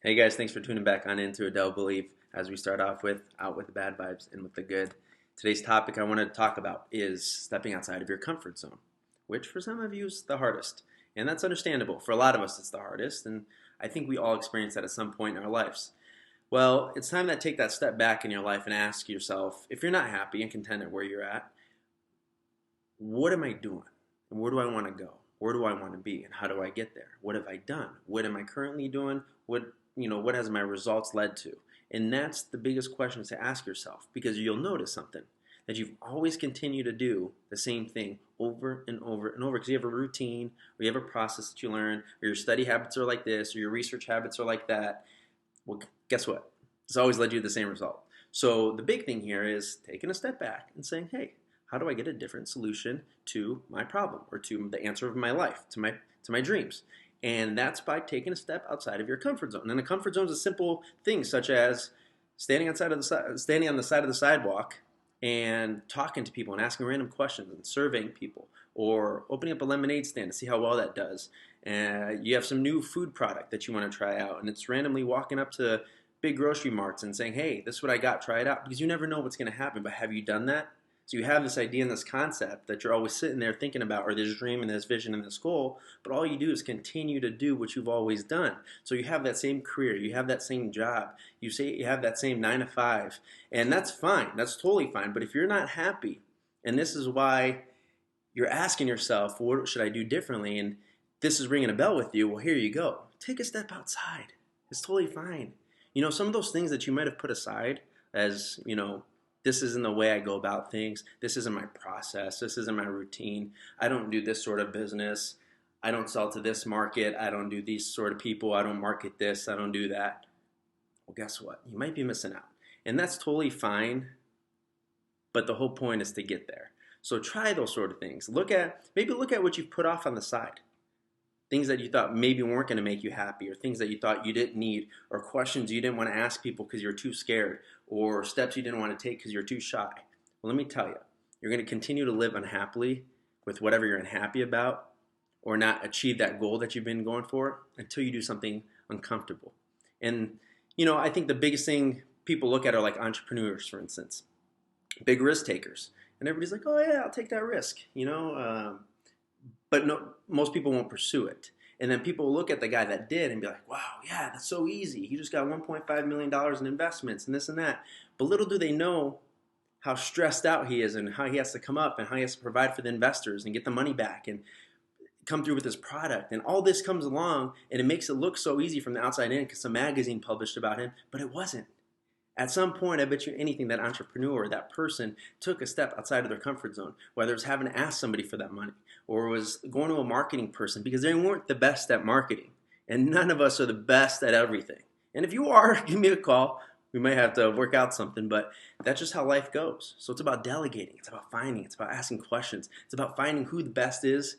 Hey guys, thanks for tuning back on into Adele Believe as we start off with Out with the Bad Vibes and with the Good. Today's topic I want to talk about is stepping outside of your comfort zone, which for some of you is the hardest. And that's understandable. For a lot of us, it's the hardest. And I think we all experience that at some point in our lives. Well, it's time to take that step back in your life and ask yourself if you're not happy and content at where you're at, what am I doing? And where do I want to go? Where do I want to be? And how do I get there? What have I done? What am I currently doing? What has my results led to? And that's the biggest question to ask yourself, because you'll notice something that you've always continued to do the same thing over and over and over because you have a routine or you have a process that you learn, or your study habits are like this, or your research habits are like that. Well, guess what? It's always led you to the same result. So the big thing here is taking a step back and saying, hey, how do I get a different solution to my problem or to the answer of my life, to my dreams? And that's by taking a step outside of your comfort zone. And a comfort zone is a simple thing, such as standing on the side of the sidewalk and talking to people and asking random questions and surveying people, or opening up a lemonade stand to see how well that does. You have some new food product that you want to try out, and it's randomly walking up to big grocery marts and saying, hey, this is what I got, try it out, because you never know what's going to happen. But have you done that? So you have this idea and this concept that you're always sitting there thinking about, or this dream and this vision and this goal, but all you do is continue to do what you've always done. So you have that same career, you have that same job, you say you have that same 9 to 5, and that's fine, that's totally fine. But if you're not happy, and this is why you're asking yourself, what should I do differently? And this is ringing a bell with you, well, here you go. Take a step outside. It's totally fine. Some of those things that you might have put aside as, this isn't the way I go about things. This isn't my process. This isn't my routine. I don't do this sort of business. I don't sell to this market. I don't do these sort of people. I don't market this. I don't do that. Well, guess what? You might be missing out. And that's totally fine. But the whole point is to get there. So try those sort of things. Maybe look at what you've put off on the side. Things that you thought maybe weren't going to make you happy, or things that you thought you didn't need, or questions you didn't want to ask people because you're too scared, or steps you didn't want to take because you're too shy. Well, let me tell you, you're going to continue to live unhappily with whatever you're unhappy about, or not achieve that goal that you've been going for until you do something uncomfortable. And, I think the biggest thing people look at are like entrepreneurs, for instance, big risk takers. And everybody's like, oh, yeah, I'll take that risk, but no, most people won't pursue it. And then people look at the guy that did and be like, wow, yeah, that's so easy. He just got $1.5 million in investments and this and that. But little do they know how stressed out he is, and how he has to come up, and how he has to provide for the investors and get the money back and come through with his product. And all this comes along, and it makes it look so easy from the outside in because some magazine published about him, but it wasn't. At some point, I bet you anything, that entrepreneur, that person took a step outside of their comfort zone, whether it's having to ask somebody for that money, or was going to a marketing person, because they weren't the best at marketing. And none of us are the best at everything. And if you are, give me a call. We might have to work out something, but that's just how life goes. So it's about delegating. It's about finding. It's about asking questions. It's about finding who the best is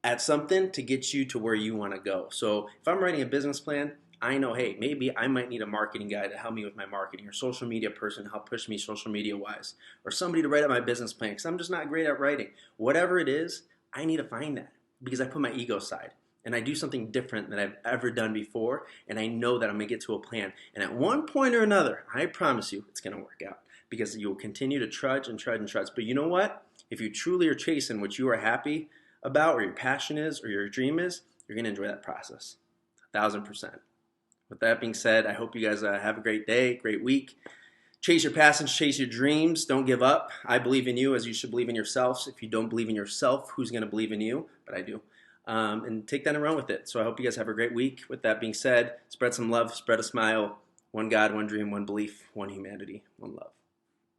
at something to get you to where you want to go. So if I'm writing a business plan, I know, hey, maybe I might need a marketing guy to help me with my marketing, or social media person to help push me social media wise, or somebody to write out my business plan because I'm just not great at writing. Whatever it is, I need to find that, because I put my ego aside and I do something different than I've ever done before, and I know that I'm going to get to a plan. And at one point or another, I promise you, it's going to work out, because you will continue to trudge and trudge and trudge. But you know what? If you truly are chasing what you are happy about, or your passion is, or your dream is, you're going to enjoy that process. 1,000%. With that being said, I hope you guys have a great day, great week. Chase your passions, chase your dreams. Don't give up. I believe in you, as you should believe in yourselves. If you don't believe in yourself, who's going to believe in you? But I do. And take that and run with it. So I hope you guys have a great week. With that being said, spread some love, spread a smile. One God, one dream, one belief, one humanity, one love.